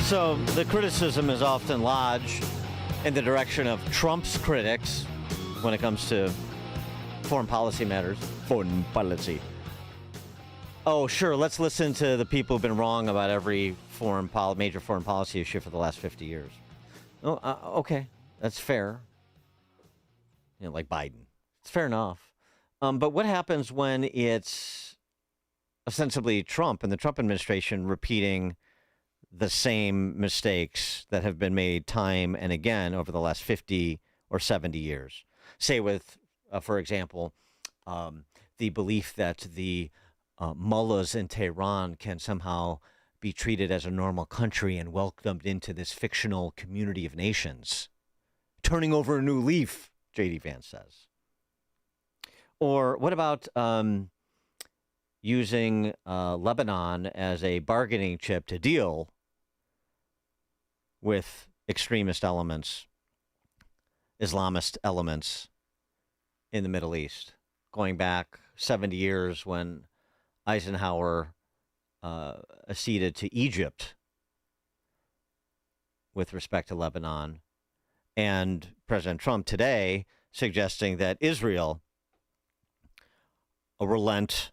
So the criticism is often lodged in the direction of Trump's critics when it comes to foreign policy matters. Foreign policy. Oh, sure, let's listen to the people who've been wrong about every major foreign policy issue for the last 50 years. Oh, okay, that's fair. Like Biden. It's fair enough. But what happens when it's ostensibly Trump and the Trump administration repeating the same mistakes that have been made time and again over the last 50 or 70 years? Say with, for example, the belief that the mullahs in Tehran can somehow be treated as a normal country and welcomed into this fictional community of nations. Turning over a new leaf, J.D. Vance says. Or what about using Lebanon as a bargaining chip to deal with extremist elements, Islamist elements in the Middle East, going back 70 years when Eisenhower acceded to Egypt with respect to Lebanon, and President Trump today suggesting that Israel relent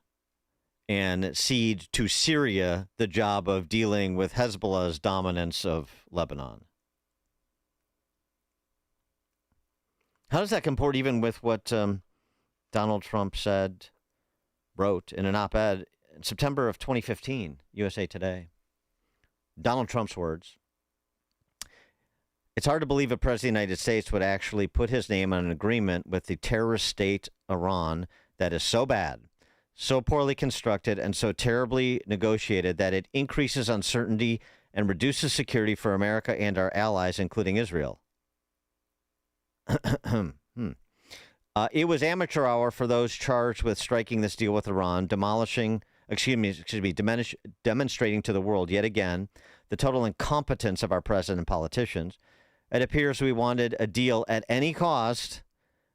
and cede to Syria the job of dealing with Hezbollah's dominance of Lebanon. How does that comport even with what Donald Trump wrote in an op-ed in September of 2015, USA Today? Donald Trump's words: "It's hard to believe a president of the United States would actually put his name on an agreement with the terrorist state Iran that is so bad, so poorly constructed, and so terribly negotiated that it increases uncertainty and reduces security for America and our allies, including Israel." It was amateur hour for those charged with striking this deal with Iran, demonstrating to the world yet again the total incompetence of our president and politicians. It appears we wanted a deal at any cost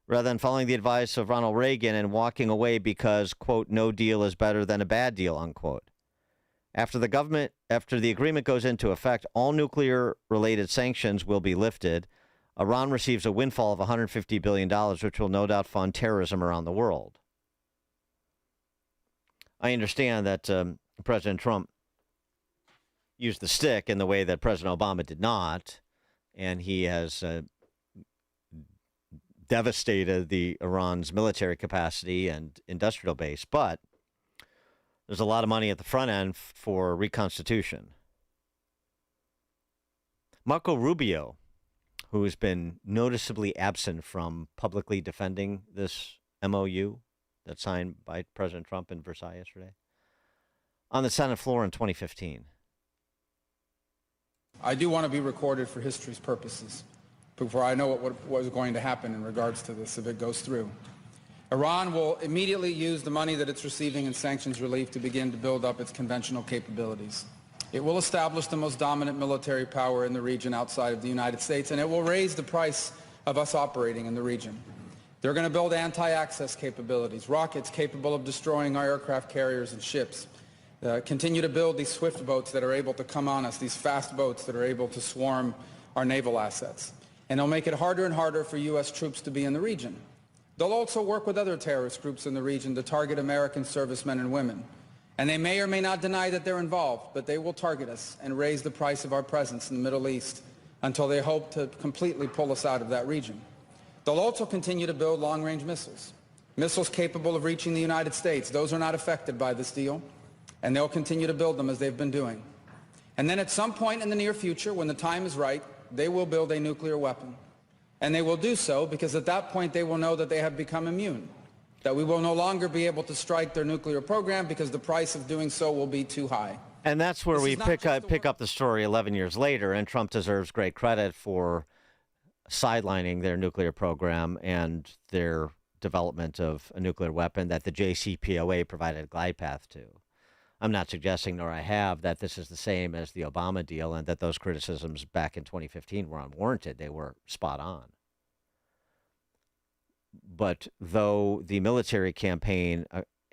rather than following the advice of Ronald Reagan and walking away because, quote, no deal is better than a bad deal, unquote. After the agreement goes into effect, all nuclear-related sanctions will be lifted. Iran receives a windfall of $150 billion, which will no doubt fund terrorism around the world. I understand that President Trump used the stick in the way that President Obama did not, and he has devastated Iran's military capacity and industrial base. But there's a lot of money at the front end for reconstitution. Marco Rubio, who has been noticeably absent from publicly defending this MOU that's signed by President Trump in Versailles yesterday, on the Senate floor in 2015. I do want to be recorded for history's purposes before I know what is going to happen in regards to this if it goes through. Iran will immediately use the money that it's receiving in sanctions relief to begin to build up its conventional capabilities. It will establish the most dominant military power in the region outside of the United States, and it will raise the price of us operating in the region. They're going to build anti-access capabilities, rockets capable of destroying our aircraft carriers and ships, continue to build these swift boats that are able to come on us, these fast boats that are able to swarm our naval assets. And they'll make it harder and harder for U.S. troops to be in the region. They'll also work with other terrorist groups in the region to target American servicemen and women. And they may or may not deny that they're involved, but they will target us and raise the price of our presence in the Middle East until they hope to completely pull us out of that region. They'll also continue to build long-range missiles, missiles capable of reaching the United States. Those are not affected by this deal, and they'll continue to build them as they've been doing. And then at some point in the near future, when the time is right, they will build a nuclear weapon. And they will do so because at that point they will know that they have become immune, that we will no longer be able to strike their nuclear program because the price of doing so will be too high. And that's where we pick up the story 11 years later, and Trump deserves great credit for sidelining their nuclear program and their development of a nuclear weapon that the JCPOA provided a glide path to. I'm not suggesting, nor I have, that this is the same as the Obama deal and that those criticisms back in 2015 were unwarranted. They were spot on. But though the military campaign,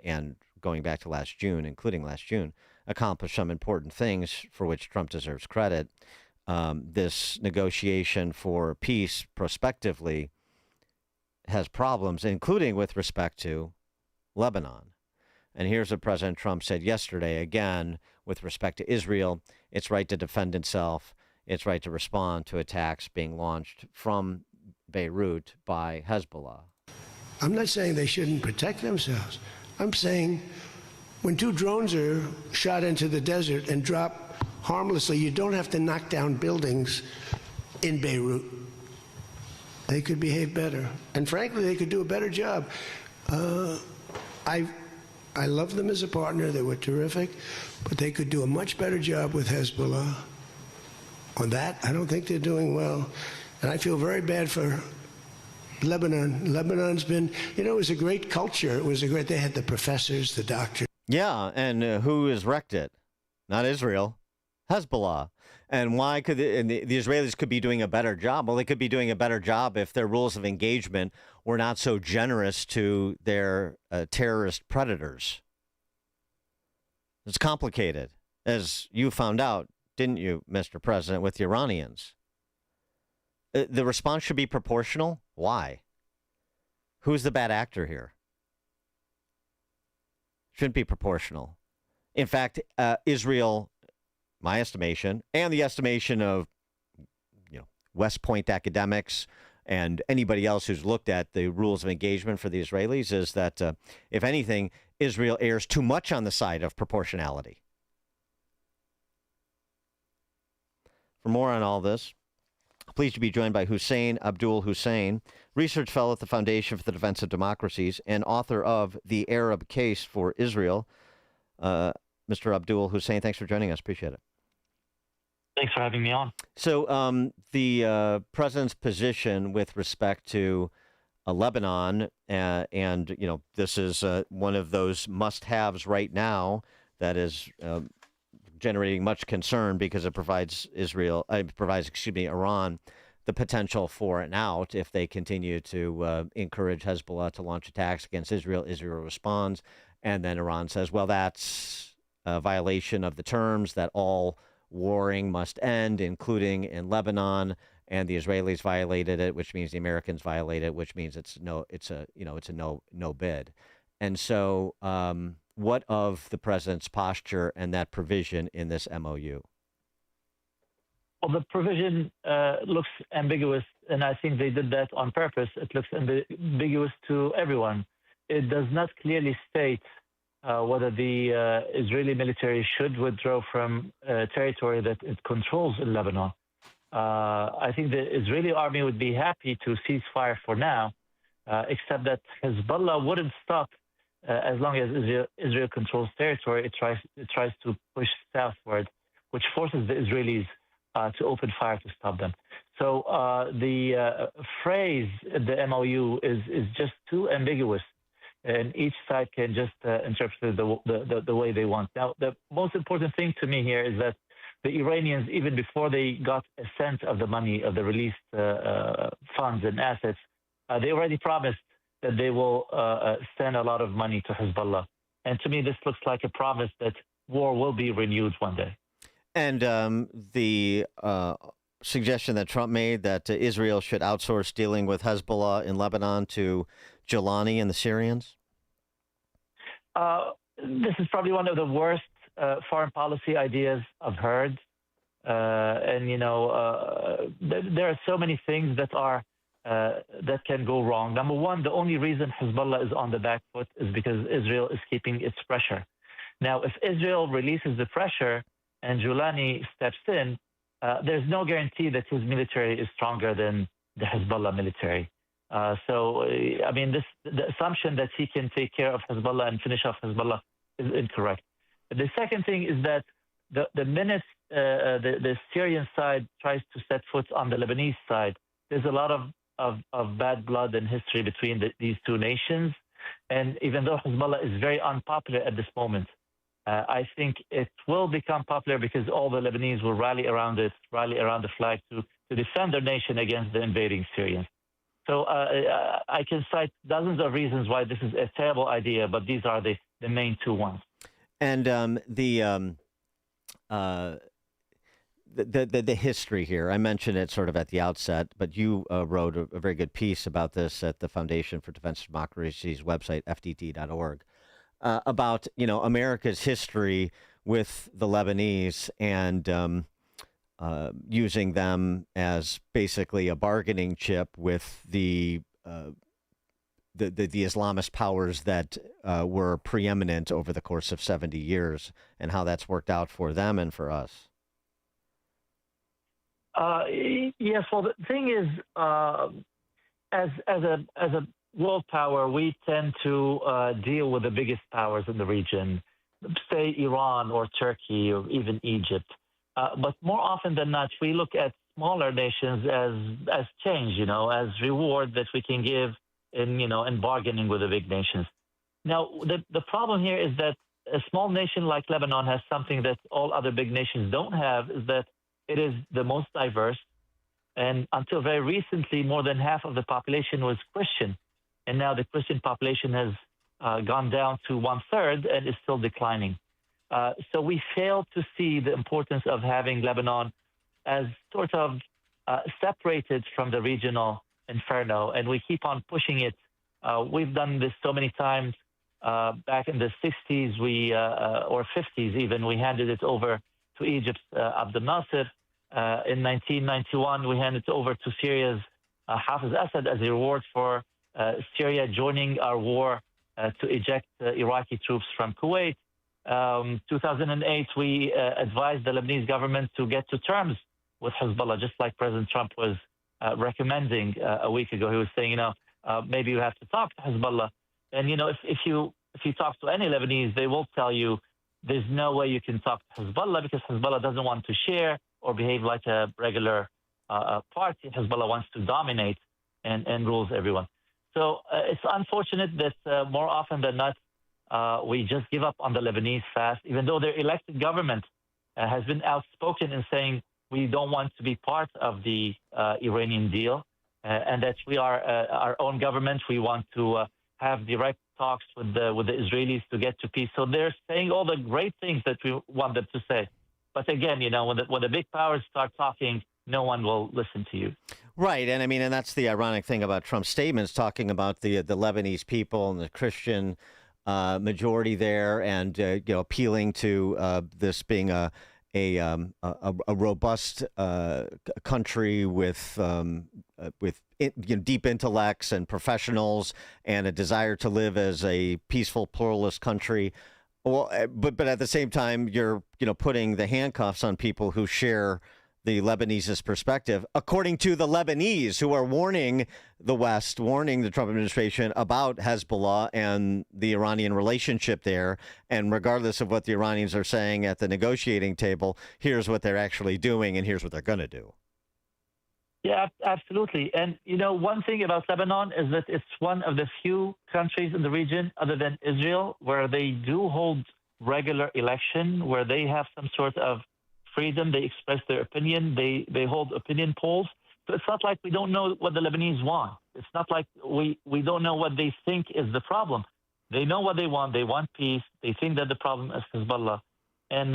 and going back to last June, including last June, accomplished some important things for which Trump deserves credit. This negotiation for peace prospectively has problems, including with respect to Lebanon. And here's what President Trump said yesterday, again, with respect to Israel, its right to defend itself, its right to respond to attacks being launched from Beirut by Hezbollah. I'm not saying they shouldn't protect themselves. I'm saying when two drones are shot into the desert and drop harmlessly, you don't have to knock down buildings in Beirut. They could behave better. And frankly, they could do a better job. I love them as a partner. They were terrific. But they could do a much better job with Hezbollah. On that, I don't think they're doing well. And I feel very bad for Lebanon. Lebanon's been, it was a great culture. They had the professors, the doctors. Yeah, and who has wrecked it? Not Israel, Hezbollah. And why could the Israelis could be doing a better job? Well, they could be doing a better job if their rules of engagement were not so generous to their terrorist predators. It's complicated, as you found out, didn't you, Mr. President, with the Iranians? The response should be proportional. Why? Who's the bad actor here? Shouldn't be proportional. In fact, Israel, my estimation, and the estimation of West Point academics and anybody else who's looked at the rules of engagement for the Israelis, is that, if anything, Israel errs too much on the side of proportionality. For more on all this, pleased to be joined by Hussain, Abdul-Hussain, research fellow at the Foundation for the Defense of Democracies and author of The Arab Case for Israel. Mr. Abdul-Hussain, thanks for joining us. Appreciate it. Thanks for having me on. So the president's position with respect to Lebanon, and this is one of those must-haves right now that is generating much concern because it provides Iran the potential for an out if they continue to encourage Hezbollah to launch attacks against Israel. Israel responds, and then Iran says, well, that's a violation of the terms that all warring must end, including in Lebanon, and the Israelis violated it, which means the Americans violated it, which means it's a no bid. And so what of the president's posture and that provision in this MOU? Well, the provision looks ambiguous, and I think they did that on purpose. It looks ambiguous to everyone. It does not clearly state whether the Israeli military should withdraw from territory that it controls in Lebanon. I think the Israeli army would be happy to cease fire for now, except that Hezbollah wouldn't stop as long as Israel controls territory. It tries to push southward, which forces the Israelis to open fire to stop them. So the phrase, the MOU, is just too ambiguous, and each side can just interpret it the way they want. Now, the most important thing to me here is that the Iranians, even before they got a cent of the money of the released funds and assets, they already promised that they will send a lot of money to Hezbollah. And to me, this looks like a promise that war will be renewed one day. And the suggestion that Trump made that Israel should outsource dealing with Hezbollah in Lebanon to Jilani and the Syrians? This is probably one of the worst foreign policy ideas I've heard. And, there are so many things that can go wrong. Number one, the only reason Hezbollah is on the back foot is because Israel is keeping its pressure. Now, if Israel releases the pressure and Jilani steps in, there's no guarantee that his military is stronger than the Hezbollah military. The assumption that he can take care of Hezbollah and finish off Hezbollah is incorrect. The second thing is that the minute the Syrian side tries to set foot on the Lebanese side, there's a lot of bad blood and history between these two nations. And even though Hezbollah is very unpopular at this moment, I think it will become popular because all the Lebanese will rally around the flag to defend their nation against the invading Syrians. So I can cite dozens of reasons why this is a terrible idea, but these are the main two ones. And the history here, I mentioned it sort of at the outset, but you wrote a very good piece about this at the Foundation for Defense of Democracies website, fdt.org, about, America's history with the Lebanese and using them as basically a bargaining chip with the Islamist powers that were preeminent over the course of 70 years, and how that's worked out for them and for us. Yes. Well, the thing is, as a world power, we tend to deal with the biggest powers in the region, say Iran or Turkey or even Egypt. But more often than not, we look at smaller nations as change, as reward that we can give in bargaining with the big nations. Now, the problem here is that a small nation like Lebanon has something that all other big nations don't have, is that it is the most diverse. And until very recently, more than half of the population was Christian. And now the Christian population has gone down to 1/3 and is still declining. So we fail to see the importance of having Lebanon as sort of separated from the regional inferno, and we keep on pushing it. We've done this so many times. Back in the 60s, or 50s even, we handed it over to Egypt's Abdul-Nasser. In 1991, we handed it over to Syria's Hafiz Assad as a reward for Syria joining our war to eject Iraqi troops from Kuwait. 2008, we advised the Lebanese government to get to terms with Hezbollah, just like President Trump was recommending a week ago. He was saying, maybe you have to talk to Hezbollah. And, if you talk to any Lebanese, they will tell you there's no way you can talk to Hezbollah because Hezbollah doesn't want to share or behave like a regular party. Hezbollah wants to dominate and rules everyone. So it's unfortunate that more often than not, we just give up on the Lebanese fast, even though their elected government has been outspoken in saying we don't want to be part of the Iranian deal and that we are our own government. We want to have direct talks with the Israelis to get to peace. So they're saying all the great things that we want them to say. But again, when the big powers start talking, no one will listen to you. Right. And and that's the ironic thing about Trump's statements, talking about the Lebanese people and the Christian majority there, and appealing to this being a robust country with deep intellects and professionals and a desire to live as a peaceful, pluralist country. Well, but at the same time, you're putting the handcuffs on people who share the Lebanese perspective, according to the Lebanese, who are warning the West, warning the Trump administration about Hezbollah and the Iranian relationship there. And regardless of what the Iranians are saying at the negotiating table, here's what they're actually doing, and here's what they're going to do. Yeah, absolutely. And, one thing about Lebanon is that it's one of the few countries in the region, other than Israel, where they do hold regular election, where they have some sort of freedom. They express their opinion. They hold opinion polls. So it's not like we don't know what the Lebanese want. It's not like we don't know what they think is the problem. They know what they want. They want peace. They think that the problem is Hezbollah. And,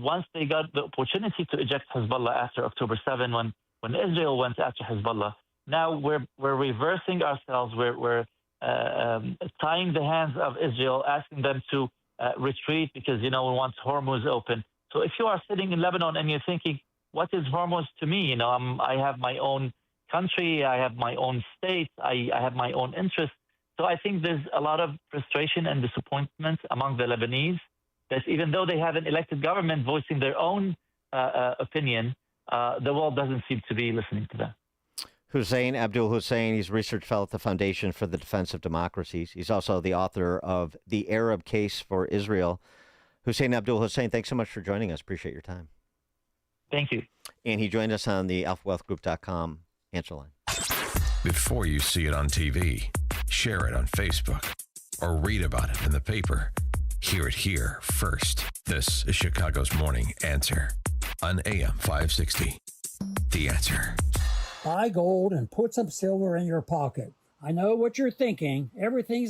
once they got the opportunity to eject Hezbollah after October 7, when Israel went after Hezbollah, now we're reversing ourselves. We're tying the hands of Israel, asking them to retreat because, we want Hormuz open. So if you are sitting in Lebanon and you're thinking, what is Hormuz to me? I have my own country. I have my own state. I have my own interests. So I think there's a lot of frustration and disappointment among the Lebanese that even though they have an elected government voicing their own opinion, the world doesn't seem to be listening to them. Abdul-Hussain, he's a research fellow at the Foundation for the Defense of Democracies. He's also the author of The Arab Case for Israel. Hussein Abdul-Hussain, thanks so much for joining us. Appreciate your time. Thank you. And he joined us on the alphawealthgroup.com answer line. Before you see it on TV, share it on Facebook, or read about it in the paper. Hear it here first. This is Chicago's Morning Answer on AM 560. The Answer. Buy gold and put some silver in your pocket. I know what you're thinking. Everything's